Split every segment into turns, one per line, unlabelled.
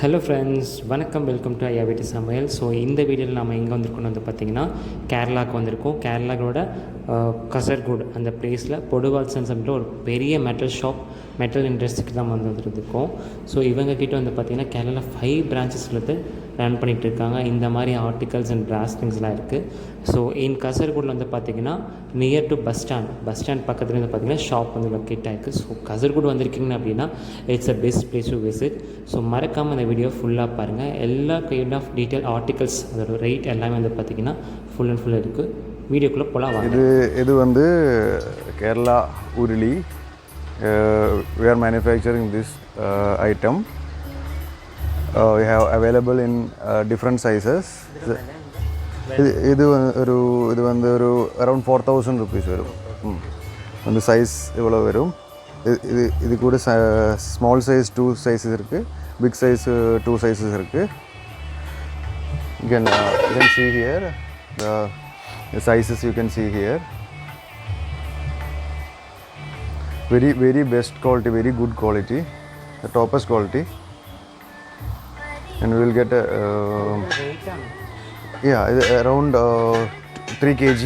Hello friends, வணக்கம். Welcome to ஐயா வீட்டு சமையல். ஸோ இந்த வீடியோவில் நம்ம எங்கே வந்திருக்கோம்னு வந்து பார்த்திங்கன்னா கேரளாவுக்கு வந்திருக்கோம். கேரளாவோட கசர்கோடு அந்த பிளேஸில் பொடுவால்சன்ஸ் அப்படின்ற ஒரு பெரிய மெட்டல் ஷாப், மெட்டல் இண்டஸ்ட்ரிக்கு தான் வந்துருக்கோம். ஸோ இவங்கக்கிட்ட வந்து பார்த்திங்கன்னா கேரளாவில் 5 பிரான்ச்சஸ் வந்து ரன் பண்ணிகிட்டு இருக்காங்க. இந்த மாதிரி ஆர்டிகல்ஸ் அண்ட் பிராஸ்டிங்ஸ்லாம் இருக்குது. ஸோ கசர்கோடில் வந்து பார்த்திங்கன்னா நியர் டு பஸ் ஸ்டாண்ட் பக்கத்தில் வந்து பார்த்திங்கன்னா ஷாப் வந்து லொக்கேட் ஆகிருக்கு. ஸோ கசர்கோடு வந்திருக்கீங்க அப்படின்னா it's a best place to visit. So மறக்காமல் இந்த வீடியோ ஃபுல்லாக பாருங்கள். எல்லா கைண்ட் ஆஃப் டீட்டெயில் ஆர்டிகல்ஸ் அதோட ரேட் எல்லாமே வந்து பார்த்திங்கன்னா ஃபுல் அண்ட் ஃபுல் இருக்குது. வீடியோக்குள்ளே போகலாம் வாங்க.
இது வந்து கேரளா உருளி. We are manufacturing this item. We have available in different sizes. ഇത് வந்து ഒരു around 4,000 rupees വരും. அந்த சைஸ் இவ்வளோ வரும். இது கூட ஸ்மால் சைஸ் 2 சைஸஸ் இருக்குது, பிக் சைஸ் 2 சைஸஸ் இருக்குது. You can see here the sizes you can see here. Very best quality, very good quality, the toppest quality. And we will get around 3 kg.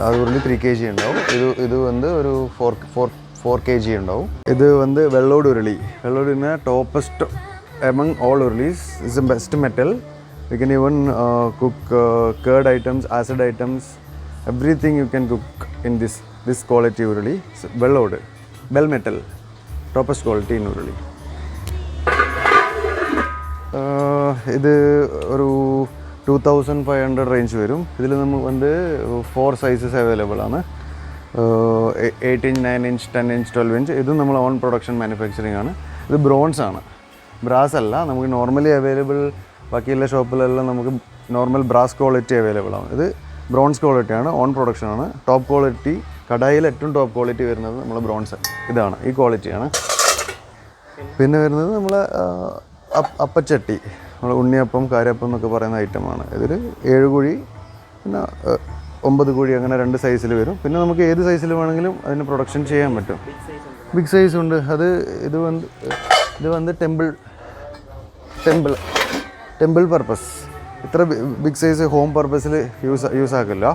അത് ഉരുളി 3 kg ഉണ്ടാവും. ഇത് വന്ന് ഒരു 4 kg ഉണ്ടാവും. ഇത് വന്ന് വെള്ളോട് ഉരുളി. വെള്ളോടിന് ടോപ്പസ്റ്റ് among all urlis. It's the best metal. You can even cook curd items, acid items, everything you can cook in this quality urli. Velood, bell metal, toppest quality in urli. ഇത് ഒരു 2,500 range വരും. ഇതിൽ നമുക്ക് വന്ന് 4 sizes available ആണ്. 8 inch, 9 inch, 10 inch, 12 inch. ഇത് നമ്മൾ on production manufacturing ആണ്. ഇത് ബ്രോൺസ് ആണ്, ബ്രാസ് അല്ല. നമുക്ക് നോർമലി അവൈലബിൾ ബാക്കിയുള്ള ഷോപ്പിലെല്ലാം നമുക്ക് നോർമൽ ബ്രാസ് ക്വാളിറ്റി അവൈലബിൾ ആണ്. ഇത് ബ്രോൺസ് ക്വാളിറ്റിയാണ്, ഓൺ പ്രൊഡക്ഷനാണ്. ടോപ്പ് ക്വാളിറ്റി, കടായിൽ ഏറ്റവും ടോപ്പ് ക്വാളിറ്റി വരുന്നത് നമ്മൾ ബ്രോൺസ് ഇതാണ്, ഈ ക്വാളിറ്റിയാണ്. പിന്നെ വരുന്നത് നമ്മൾ അപ്പച്ചട്ടി, നമ്മൾ ഉണ്ണിയപ്പം, കാരപ്പം എന്നൊക്കെ പറയുന്ന ഐറ്റമാണ്. ഇതിൽ 7 കുഴി പിന്നെ 9 കുഴി അങ്ങനെ 2 സൈസിൽ വരും. പിന്നെ നമുക്ക് ഏത് സൈസിൽ വേണമെങ്കിലും അതിന് പ്രൊഡക്ഷൻ ചെയ്യാൻ പറ്റും. ബിഗ് സൈസ് ഉണ്ട്. ഇത് വന്ന് ടെമ്പിൾ പർപ്പസ്. ഇത്ര ബിഗ് സൈസ് ഹോം പർപ്പസിൽ യൂസ് ആക്കില്ല.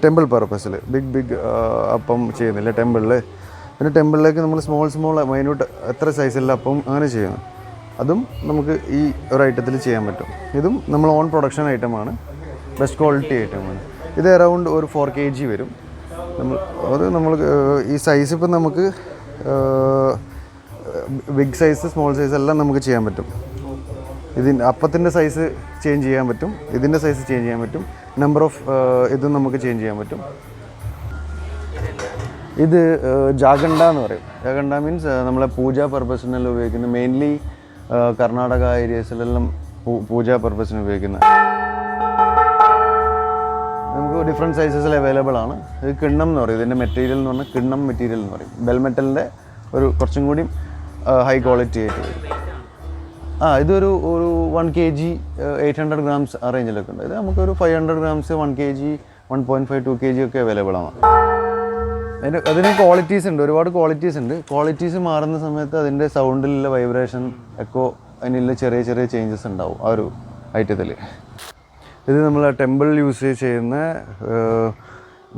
ടെമ്പിൾ പർപ്പസിൽ ബിഗ് അപ്പം ചെയ്യുന്നില്ല ടെമ്പിളിൽ. പിന്നെ ടെമ്പിളിലേക്ക് നമ്മൾ സ്മോൾ മൈന്യൂട്ട് എത്ര സൈസിലുള്ള അപ്പം അങ്ങനെ ചെയ്യുന്നു. അതും നമുക്ക് ഈ ഒരു ഐറ്റത്തിൽ ചെയ്യാൻ പറ്റും. ഇതും നമ്മൾ ഓൺ പ്രൊഡക്ഷൻ ഐറ്റമാണ്, ബെസ്റ്റ് ക്വാളിറ്റി ഐറ്റമാണ്. ഇത് അറൗണ്ട് ഒരു 4 kg വരും. നമ്മൾ ഈ സൈസ് ഇപ്പം നമുക്ക് ബിഗ് സൈസ്, സ്മോൾ സൈസ് എല്ലാം നമുക്ക് ചെയ്യാൻ പറ്റും. അപ്പത്തിൻ്റെ സൈസ് ചേഞ്ച് ചെയ്യാൻ പറ്റും, ഇതിൻ്റെ സൈസ് ചേഞ്ച് ചെയ്യാൻ പറ്റും, നമ്പർ ഓഫ് ഇതും നമുക്ക് ചേഞ്ച് ചെയ്യാൻ പറ്റും. ഇത് ജാഗണ്ട എന്ന് പറയും. ജാഗണ്ട മീൻസ് നമ്മളെ പൂജാ പർപ്പസിനെല്ലാം ഉപയോഗിക്കുന്ന, മെയിൻലി കർണാടക ഏരിയസിലെല്ലാം പൂജാ പർപ്പസിന് ഉപയോഗിക്കുന്ന. നമുക്ക് ഡിഫറെൻറ്റ് സൈസസിൽ അവൈലബിൾ ആണ്. ഇത് കിണ്ണം എന്ന് പറയും. ഇതിൻ്റെ മെറ്റീരിയൽ എന്ന് പറഞ്ഞാൽ കിണ്ണം മെറ്റീരിയൽ എന്ന് പറയും. ബെൽ മെറ്റലിൻ്റെ ഒരു കുറച്ചും കൂടി ഹൈ ക്വാളിറ്റി ആയിട്ട് വരും. ഇതൊരു 1 kg 800 grams ആ റേഞ്ചിലൊക്കെ ഉണ്ട്. ഇത് നമുക്കൊരു 500 grams 1 kg 1.5 2 kg ഒക്കെ അവൈലബിൾ ആണ്. അതിന് ക്വാളിറ്റീസ് ഉണ്ട്, ഒരുപാട് ക്വാളിറ്റീസ് ഉണ്ട്. ക്വാളിറ്റീസ് മാറുന്ന സമയത്ത് അതിൻ്റെ സൗണ്ടിലുള്ള വൈബ്രേഷൻ, എക്കോ, അതിനുള്ള ചെറിയ ചേഞ്ചസ് ഉണ്ടാവും ആ ഒരു ഐറ്റത്തിൽ. ഇത് നമ്മൾ ടെമ്പിൾ യൂസ് ചെയ്യുന്ന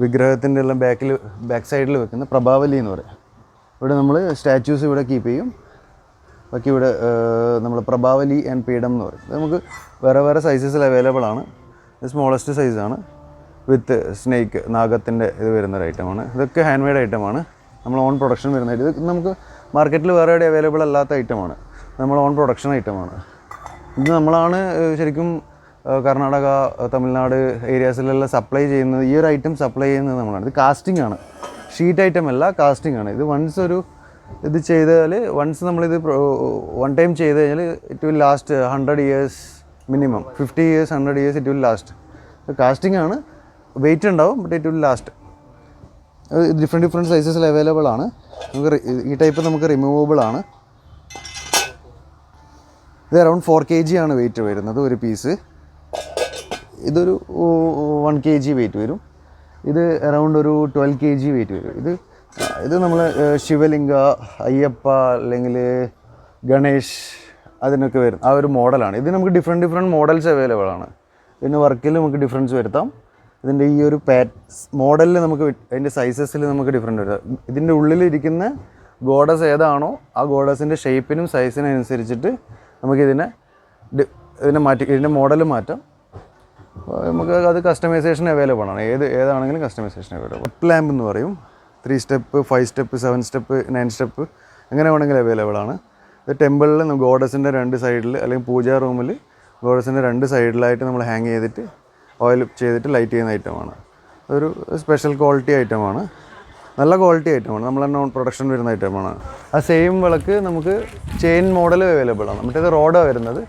വിഗ്രഹത്തിൻ്റെ എല്ലാം ബാക്ക് സൈഡിൽ വെക്കുന്ന പ്രഭാവലി എന്ന് പറയും. ഇവിടെ നമ്മൾ സ്റ്റാച്യൂസ് ഇവിടെ കീപ്പ് ചെയ്യും. ബാക്കി ഇവിടെ നമ്മൾ പ്രഭാവലി ആൻഡ് പീഠം എന്ന് പറയും. നമുക്ക് വേറെ സൈസസിൽ അവൈലബിൾ ആണ്. ഇത് സ്മോളസ്റ്റ് സൈസാണ് വിത്ത് സ്നേക്ക്, നാഗത്തിൻ്റെ ഇത് വരുന്നൊരു ഐറ്റമാണ്. ഇതൊക്കെ ഹാൻഡ് മെയ്ഡ് ഐറ്റമാണ്, നമ്മൾ ഓൺ പ്രൊഡക്ഷൻ വരുന്ന. ഇത് നമുക്ക് മാർക്കറ്റിൽ വേറെ എവിടെ അവൈലബിൾ അല്ലാത്ത ഐറ്റമാണ്, നമ്മൾ ഓൺ പ്രൊഡക്ഷൻ ഐറ്റമാണ്. ഇത് നമ്മളാണ് ശരിക്കും കർണാടക, തമിഴ്നാട് ഏരിയാസിലെല്ലാം സപ്ലൈ ചെയ്യുന്നത്. ഈ ഒരു ഐറ്റം സപ്ലൈ ചെയ്യുന്നത് നമ്മളാണ്. ഇത് കാസ്റ്റിംഗ് ആണ്, ഷീറ്റ് ഐറ്റം അല്ല, കാസ്റ്റിംഗ് ആണ്. ഇത് ഇത് ചെയ്താൽ വൺസ് നമ്മളിത് 1 ടൈം ചെയ്ത് കഴിഞ്ഞാൽ ഇറ്റ് വിൽ ലാസ്റ്റ് 100 years മിനിമം. 50 years 100 years it will last. Casting ആണ്, വെയിറ്റ് ഉണ്ടാവും, but it will last. Different സൈസസിൽ അവൈലബിൾ ആണ്. നമുക്ക് ഈ ടൈപ്പ് നമുക്ക് റിമൂവബിൾ ആണ്. ഇത് അറൗണ്ട് 4 kg ആണ് വെയിറ്റ് വരുന്നത് ഒരു പീസ്. ഇതൊരു 1 kg വെയിറ്റ് വരും. ഇത് അറൗണ്ട് ഒരു 12 kg വെയിറ്റ് വരും. ഇത് നമ്മൾ ശിവലിംഗ, അയ്യപ്പ അല്ലെങ്കിൽ ഗണേഷ് അതിനൊക്കെ വരും ആ ഒരു മോഡലാണ്. ഇത് നമുക്ക് ഡിഫറെൻറ്റ് മോഡൽസ് അവൈലബിൾ ആണ്. പിന്നെ വർക്കിൽ നമുക്ക് ഡിഫറൻസ് വരുത്താം. ഇതിൻ്റെ ഈ ഒരു മോഡലിൽ നമുക്ക് അതിൻ്റെ സൈസസിൽ നമുക്ക് ഡിഫറെൻറ്റ് വരുത്താം. ഇതിൻ്റെ ഉള്ളിലിരിക്കുന്ന ഗോഡസ് ഏതാണോ ആ ഗോഡസിൻ്റെ ഷേപ്പിനും സൈസിനും അനുസരിച്ചിട്ട് നമുക്കിതിനെ ഇതിൻ്റെ മോഡൽ മാറ്റാം. നമുക്ക് അത് കസ്റ്റമൈസേഷൻ അവൈലബിൾ ആണ്. ഏതാണെങ്കിലും കസ്റ്റമൈസേഷൻ അവൈലബിൾ. വുഡ് ലാമ്പ് എന്ന് പറയും. 3 സ്റ്റെപ്പ്, 5 സ്റ്റെപ്പ്, 7 സ്റ്റെപ്പ്, 9 സ്റ്റെപ്പ് എങ്ങനെ വേണമെങ്കിലും അവൈലബിൾ ആണ്. ഇത് ടെമ്പിളിൽ ഗോഡസിൻ്റെ 2 സൈഡിൽ അല്ലെങ്കിൽ പൂജാ റൂമിൽ ഗോഡസിൻ്റെ 2 സൈഡിലായിട്ട് നമ്മൾ ഹാങ് ചെയ്തിട്ട് ഓയിൽ ചെയ്തിട്ട് ലൈറ്റ് ചെയ്യുന്ന ഐറ്റമാണ്. അതൊരു സ്പെഷ്യൽ ക്വാളിറ്റി ഐറ്റമാണ്. നല്ല ക്വാളിറ്റി ഐറ്റമാണ്. നമ്മൾ തന്നെ പ്രൊഡക്ഷൻ വരുന്ന ഐറ്റമാണ്. ആ സെയിം വിളക്ക് നമുക്ക് ചെയിൻ മോഡൽ അവൈലബിൾ ആണ്. മറ്റേത് റോഡാണ് വരുന്നത്,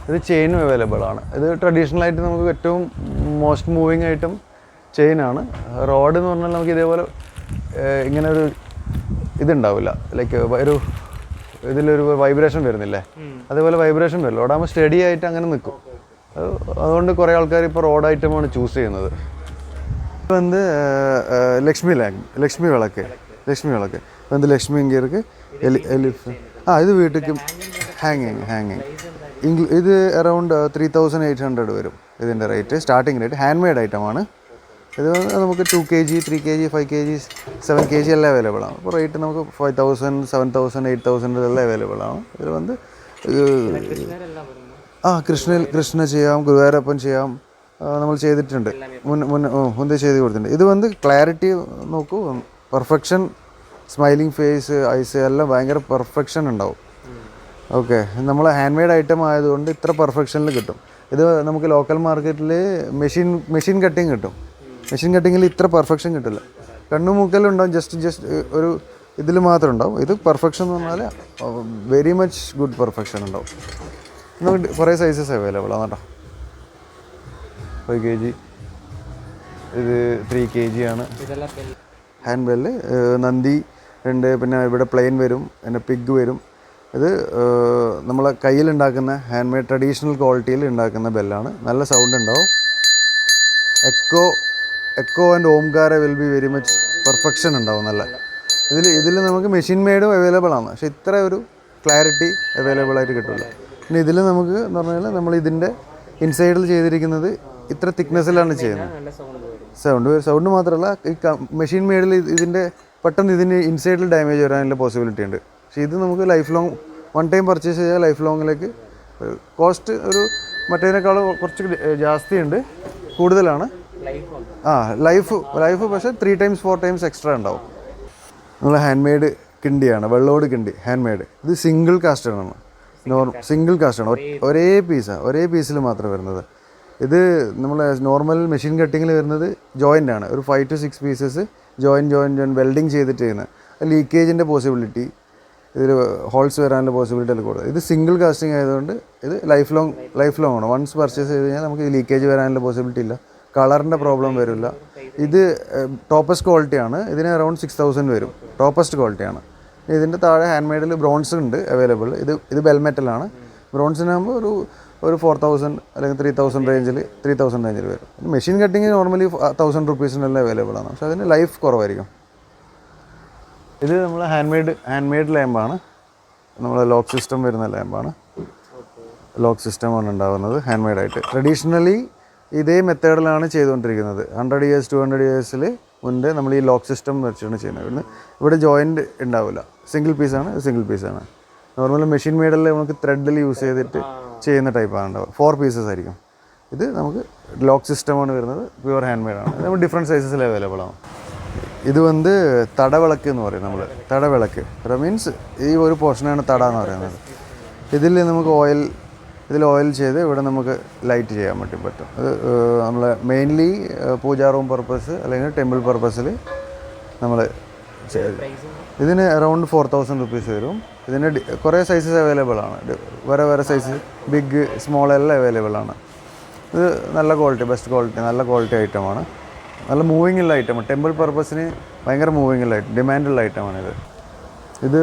ഇത് ചെയിനും അവൈലബിൾ ആണ്. ഇത് ട്രഡീഷണലായിട്ട് നമുക്ക് ഏറ്റവും മോസ്റ്റ് മൂവിങ് ഐറ്റം ചെയിനാണ്. റോഡ് എന്ന് പറഞ്ഞാൽ നമുക്ക് ഇതേപോലെ ഇങ്ങനെ ഒരു ഇതുണ്ടാവില്ല, ലൈക്ക് ഒരു ഇതിലൊരു വൈബ്രേഷൻ വരുന്നില്ലേ, അതേപോലെ വൈബ്രേഷൻ വരില്ല. റോഡാകുമ്പോൾ സ്റ്റഡി ആയിട്ട് അങ്ങനെ നിൽക്കും. അതുകൊണ്ട് കുറേ ആൾക്കാർ ഇപ്പോൾ റോഡ് ഐറ്റമാണ് ചൂസ് ചെയ്യുന്നത്. ഇത് ലക്ഷ്മി വിളക്ക് ലക്ഷ്മി ഇങ്കിയർക്ക് എലിഫ്. ഇത് വീട്ടിലേക്ക് ഹാങ്ങിങ് ഇത് അറൗണ്ട് 3800 വരും ഇതിൻ്റെ rate, starting rate. Hand made ഐറ്റമാണ് ഇത്. നമുക്ക് 2 kg, 3 kg, 5 kg, 7 kg എല്ലാം അവൈലബിൾ ആണ്. അപ്പോൾ റേറ്റ് നമുക്ക് 5000, 7000, 8000 എല്ലാം അവൈലബിൾ ആണ്. ഇതിൽ കൃഷ്ണ ചെയ്യാം, ഗുരുവായൂരപ്പൻ ചെയ്യാം. നമ്മൾ ചെയ്തിട്ടുണ്ട്, മുന്നേ ചെയ്ത് കൊടുത്തിട്ടുണ്ട്. ഇത് ക്ലാരിറ്റി നോക്കൂ, പെർഫെക്ഷൻ, സ്മൈലിംഗ് ഫേസ്, ഐസ് എല്ലാം ഭയങ്കര പെർഫെക്ഷൻ ഉണ്ടാവും. ഓക്കെ, നമ്മൾ ഹാൻഡ് മെയ്ഡ് ഐറ്റം ആയതുകൊണ്ട് ഇത്ര പെർഫെക്ഷനിൽ കിട്ടും. ഇത് നമുക്ക് ലോക്കൽ മാർക്കറ്റിൽ മെഷീൻ കട്ടിങ് കിട്ടും. മെഷീൻ കട്ടിങ്ങിൽ ഇത്ര പെർഫെക്ഷൻ കിട്ടില്ല. കണ്ണും മൂക്കെല്ലാം ഉണ്ടാവും, ജസ്റ്റ് ഒരു ഇതിൽ മാത്രം ഉണ്ടാവും. ഇത് പെർഫെക്ഷൻ എന്ന് പറഞ്ഞാൽ വെരി മച്ച് ഗുഡ് പെർഫെക്ഷൻ ഉണ്ടാവും. നമുക്ക് കുറേ സൈസസ് അവൈലബിൾ ആണ് കേട്ടോ. 5 kg, ഇത് 3 kg ആണ്. ഹാൻഡ് ബെല്ല്, നന്ദി ഉണ്ട്, പിന്നെ ഇവിടെ പ്ലെയിൻ വരും, പിന്നെ പിഗ് വരും. ഇത് നമ്മളെ കയ്യിലുണ്ടാക്കുന്ന ഹാൻഡ് മെയ്ഡ് ട്രഡീഷണൽ ക്വാളിറ്റിയിൽ ഉണ്ടാക്കുന്ന ബെല്ലാണ്. നല്ല സൗണ്ട് ഉണ്ടാവും. Echo and Omkara will be very much perfection ഉണ്ടാവും. നല്ല ഇതിൽ നമുക്ക് മെഷീൻ മെയ്ഡും അവൈലബിൾ ആണ്, പക്ഷേ ഇത്ര ഒരു ക്ലാരിറ്റി അവൈലബിൾ ആയിട്ട് കിട്ടില്ല. പിന്നെ ഇതിൽ നമുക്ക് എന്ന് പറഞ്ഞാൽ നമ്മൾ ഇതിൻ്റെ ഇൻസൈഡിൽ ചെയ്തിരിക്കുന്നത് ഇത്ര തിക്നെസ്സിലാണ് ചെയ്യുന്നത്. സൗണ്ട് മാത്രമല്ല, ഈ മെഷീൻ മെയ്ഡിൽ ഇതിൻ്റെ പെട്ടെന്ന് ഇതിന് ഇൻസൈഡിൽ ഡാമേജ് വരാനുള്ള പോസിബിലിറ്റി ഉണ്ട്. പക്ഷേ ഇത് നമുക്ക് life long, one time purchase ചെയ്താൽ ലൈഫ് ലോങ്ങിലേക്ക് കോസ്റ്റ് ഒരു മറ്റേതിനേക്കാൾ കുറച്ച് ജാസ്തിയുണ്ട്, കൂടുതലാണ്. ലൈഫ് പക്ഷേ 3 times 4 times എക്സ്ട്രാ ഉണ്ടാവും. നമ്മൾ ഹാൻഡ് മെയ്ഡ് കിണ്ടിയാണ്, വെള്ളോട് കിണ്ടി ഹാൻഡ് മെയ്ഡ്. ഇത് സിംഗിൾ കാസ്റ്റാണ്, സിംഗിൾ കാസ്റ്റാണ്, ഒരേ പീസിൽ മാത്രമേ വരുന്നത്. ഇത് നമ്മൾ നോർമൽ മെഷീൻ കട്ടിങ്ങിൽ വരുന്നത് ജോയിൻ്റ് ആണ്. ഒരു 5 to 6 പീസസ് ജോയിൻ വെൽഡിങ് ചെയ്തിട്ട് ചെയ്യുന്നത്. ലീക്കേജിൻ്റെ പോസിബിലിറ്റി, ഇതിൽ ഹോൾസ് വരാനുള്ള പോസിബിലിറ്റി എല്ലാം കൂടുതൽ. ഇത് സിംഗിൾ കാസ്റ്റിംഗ് ആയതുകൊണ്ട് ഇത് ലൈഫ് ലോങ് ആണ്. വൺസ് പർച്ചേസ് ചെയ്ത് കഴിഞ്ഞാൽ നമുക്ക് ലീക്കേജ് വരാനുള്ള പോസിബിലിറ്റി ഇല്ല, കളറിൻ്റെ പ്രോബ്ലം വരില്ല. ഇത് ടോപ്പസ്റ്റ് ക്വാളിറ്റിയാണ്. ഇതിന് അറൗണ്ട് 6000 വരും, ടോപ്പസ്റ്റ് ക്വാളിറ്റിയാണ്. ഇതിൻ്റെ താഴെ ഹാൻഡ് മെയ്ഡിൽ ബ്രോൺസ് ഉണ്ട് അവൈലബിൾ. ഇത് ബെൽ മെറ്റലാണ്. ബ്രോൺസിനാകുമ്പോൾ ഒരു 4000 അല്ലെങ്കിൽ 3000 റേഞ്ചിൽ വരും. മെഷീൻ കട്ടിങ് നോർമലി 1000 rupeesനെല്ലാം അവൈലബിൾ ആണ്, പക്ഷേ അതിന് ലൈഫ് കുറവായിരിക്കും. ഇത് നമ്മൾ ഹാൻഡ് മെയ്ഡ് ലാമ്പാണ്. നമ്മൾ ലോക്ക് സിസ്റ്റം വരുന്ന ലാമ്പാണ്. ലോക്ക് സിസ്റ്റമാണ് ഉണ്ടാകുന്നത് ഹാൻഡ് മെയ്ഡായിട്ട്. ട്രഡീഷണലി ഇതേ മെത്തേഡിലാണ് ചെയ്തുകൊണ്ടിരിക്കുന്നത്. 100 years 200 years മുന്നേ നമ്മൾ ഈ ലോക്ക് സിസ്റ്റം വെച്ചാണ് ചെയ്യുന്നത്. ഇവിടെ ജോയിൻറ്റ് ഉണ്ടാവില്ല, സിംഗിൾ പീസാണ്. നോർമൽ മെഷീൻ മെയ്ഡിൽ നമുക്ക് ത്രെഡിൽ യൂസ് ചെയ്തിട്ട് ചെയ്യുന്ന ടൈപ്പാണ് ഉണ്ടാവുക. 4 pieces ആയിരിക്കും. ഇത് നമുക്ക് ലോക്ക് സിസ്റ്റമാണ് വരുന്നത്, പ്യുവർ ഹാൻഡ് മെയ്ഡാണ്. ഇത് നമ്മൾ ഡിഫറെൻറ്റ് സൈസസിൽ അവൈലബിൾ ആണ്. ഇത് തടവിളക്ക് എന്ന് പറയും നമ്മൾ. തടവിളക്ക് മീൻസ് ഈ ഒരു പോർഷനാണ് തട എന്ന് പറയുന്നത്. ഇതിൽ നമുക്ക് ഓയിൽ ചെയ്ത് ഇവിടെ നമുക്ക് ലൈറ്റ് ചെയ്യാൻ പറ്റും. അത് നമ്മൾ മെയിൻലി പൂജാ റൂം പർപ്പസ് അല്ലെങ്കിൽ ടെമ്പിൾ പർപ്പസിൽ നമ്മൾ ഇതിന് അറൗണ്ട് 4000 rupees വരും. ഇതിന് കുറേ സൈസസ് അവൈലബിൾ ആണ്. വേറെ സൈസ്, ബിഗ്, സ്മോൾ എല്ലാം അവൈലബിൾ ആണ്. ഇത് നല്ല ക്വാളിറ്റി, ബെസ്റ്റ് ക്വാളിറ്റി, നല്ല ക്വാളിറ്റി ഐറ്റമാണ്. നല്ല മൂവിങ്ങുള്ള ഐറ്റമാണ്. ടെമ്പിൾ പർപ്പസിന് ഭയങ്കര മൂവിങ്ങുള്ള ഐറ്റമുള്ള ഐറ്റമാണിത്. ഇത്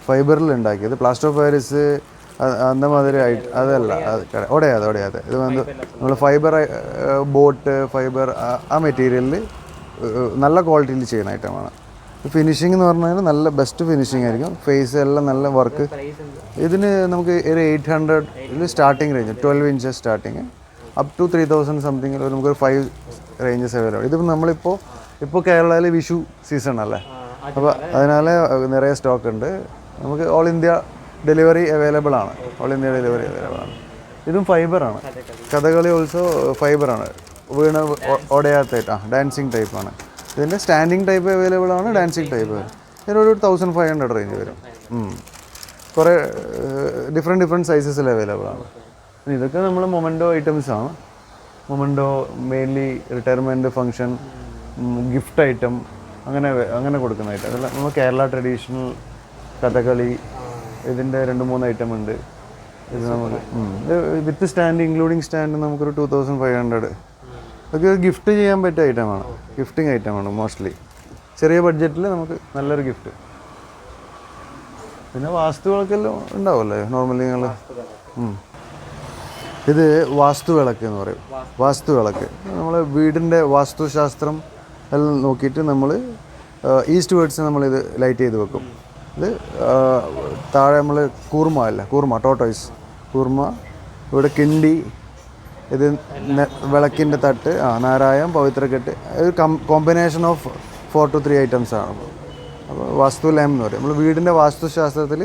ഫൈബറിൽ ഉണ്ടാക്കിയത്. പ്ലാസ്റ്റർ ഓഫ് പാരീസ് அந்த மாதிரி അതല്ല, ഉടയാതെ. ഇത് നമ്മൾ ഫൈബർ ബോട്ട് ഫൈബർ ആ മെറ്റീരിയലിൽ നല്ല ക്വാളിറ്റിയിൽ ചെയ്യുന്ന ഐറ്റമാണ്. ഫിനിഷിംഗ് എന്ന് പറഞ്ഞാൽ നല്ല ബെസ്റ്റ് ഫിനിഷിംഗ് ആയിരിക്കും. ഫേസ് എല്ലാം നല്ല വർക്ക്. ഇതിന് നമുക്ക് ഒരു 800 starting range, 12 inches starting up to 3000 something നമുക്കൊരു 5 റേഞ്ചസ് അവൈലബിൾ. ഇതിപ്പോൾ ഇപ്പോൾ കേരളയിൽ വിഷു സീസൺ അല്ലേ, അപ്പോൾ അതിനാൽ നിറയെ സ്റ്റോക്ക് ഉണ്ട്. നമുക്ക് ഓൾ ഇന്ത്യ ഡെലിവറി അവൈലബിൾ ആണ്. ഇതും ഫൈബറാണ്. കഥകളി ഓൾസോ ഫൈബറാണ്, വീണ ഒടയാത്തായിട്ട് ഡാൻസിങ് ടൈപ്പാണ്. ഇതിൻ്റെ സ്റ്റാൻഡിങ് ടൈപ്പ് അവൈലബിൾ ആണ്, ഡാൻസിങ് ടൈപ്പ്. ഇതിനൊരു 1500 റേഞ്ച് വരും. കുറേ ഡിഫറെൻറ്റ് സൈസസിൽ അവൈലബിൾ ആണ്. ഇതൊക്കെ നമ്മൾ മൊമെൻറ്റോ ഐറ്റംസ് ആണ്. Memento mainly retirement function, gift item, അങ്ങനെ കൊടുക്കുന്ന ഐറ്റം. അതെല്ലാം നമ്മൾ കേരള ട്രഡീഷണൽ കഥകളി ഇതിൻ്റെ 2-3 ഐറ്റം ഉണ്ട്. ഇത് നമുക്ക് വിത്ത് സ്റ്റാൻഡ് ഇൻക്ലൂഡിങ് സ്റ്റാൻഡ് നമുക്കൊരു 2500. അതൊക്കെ ഗിഫ്റ്റ് ചെയ്യാൻ പറ്റിയ ഐറ്റമാണ്, ഗിഫ്റ്റിംഗ് ഐറ്റമാണ് മോസ്റ്റ്ലി. ചെറിയ ബഡ്ജറ്റിൽ നമുക്ക് നല്ലൊരു ഗിഫ്റ്റ്. പിന്നെ വാസ്തുവിളക്കെല്ലാം ഉണ്ടാവുമല്ലേ നോർമലി നിങ്ങൾ. ഇത് വാസ്തുവിളക്ക് എന്ന് പറയും. വാസ്തുവിളക്ക് നമ്മൾ വീടിൻ്റെ വാസ്തുശാസ്ത്രം എല്ലാം നോക്കിയിട്ട് നമ്മൾ ഈസ്റ്റ് വേർഡ്സ് നമ്മളിത് ലൈറ്റ് ചെയ്ത് വെക്കും. ഇത് താഴെ നമ്മൾ കൂർമ ടോട്ടോയ്സ് കൂർമ, ഇവിടെ കിണ്ടി, ഇത് വിളക്കിൻ്റെ തട്ട്, നാരായം, പവിത്രക്കെട്ട്. ഇത് കോമ്പിനേഷൻ ഓഫ് 4 to 3 ഐറ്റംസ് ആണ്. അപ്പോൾ വാസ്തു ലാമ്പ് എന്ന് പറയും. നമ്മൾ വീടിൻ്റെ വാസ്തുശാസ്ത്രത്തിൽ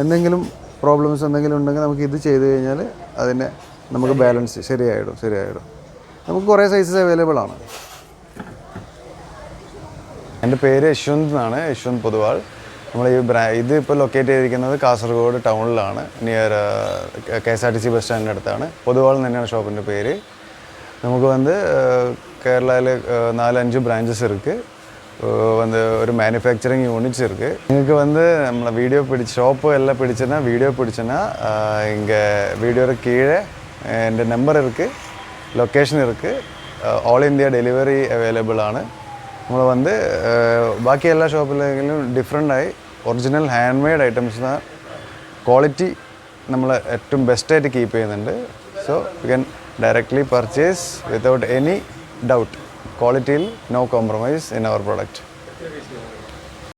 എന്തെങ്കിലും പ്രോബ്ലംസ് എന്തെങ്കിലും ഉണ്ടെങ്കിൽ നമുക്ക് ഇത് ചെയ്ത് കഴിഞ്ഞാൽ അതിനെ നമുക്ക് ബാലൻസ് ശരിയായിടും. നമുക്ക് കുറേ സൈസസ് അവൈലബിൾ ആണ്. എൻ്റെ പേര് യശ്വന്ത് എന്നാണ്, യശ്വന്ത് പൊതുവാൾ. നമ്മൾ ഇത് ഇപ്പോൾ ലൊക്കേറ്റ് ചെയ്തിരിക്കുന്നത് കാസർഗോഡ് ടൗണിലാണ്, നിയർ KSRTC ബസ് സ്റ്റാൻഡിൻ്റെ അടുത്താണ്. പൊതുവാൾ തന്നെയാണ് ഷോപ്പിൻ്റെ പേര്. നമുക്ക് കേരളയിൽ 4-5 ബ്രാഞ്ചസ് இருக்குது. ஒரு மேனுஃபேக்சரிங் யூனிட்ஸ் இருக்குது. നിങ്ങൾക്ക് നമ്മളെ ഷോപ്പ് എല്ലാം വീഡിയോ പിടിച്ചെന്നാ ഇங்கே വീഡിയോയുടെ കീഴே എൻ്റെ നമ്പർ இருக்குது, ലൊക്കേഷൻ இருக்குது. ഓൾ ഇന്ത്യ ഡെലിവറി അവൈലബിൾ ആണ്. നമ്മൾ ബാക്കി എല്ലാ ഷോപ്പിലെങ്കിലും ഡിഫറെൻ്റായി original hand made items quality നമ്മൾ ഏറ്റവും ബെസ്റ്റായിട്ട് കീപ്പ് ചെയ്യുന്നുണ്ട്. So you can directly purchase without any doubt. ക്വാളിറ്റിയിൽ no compromise in our product.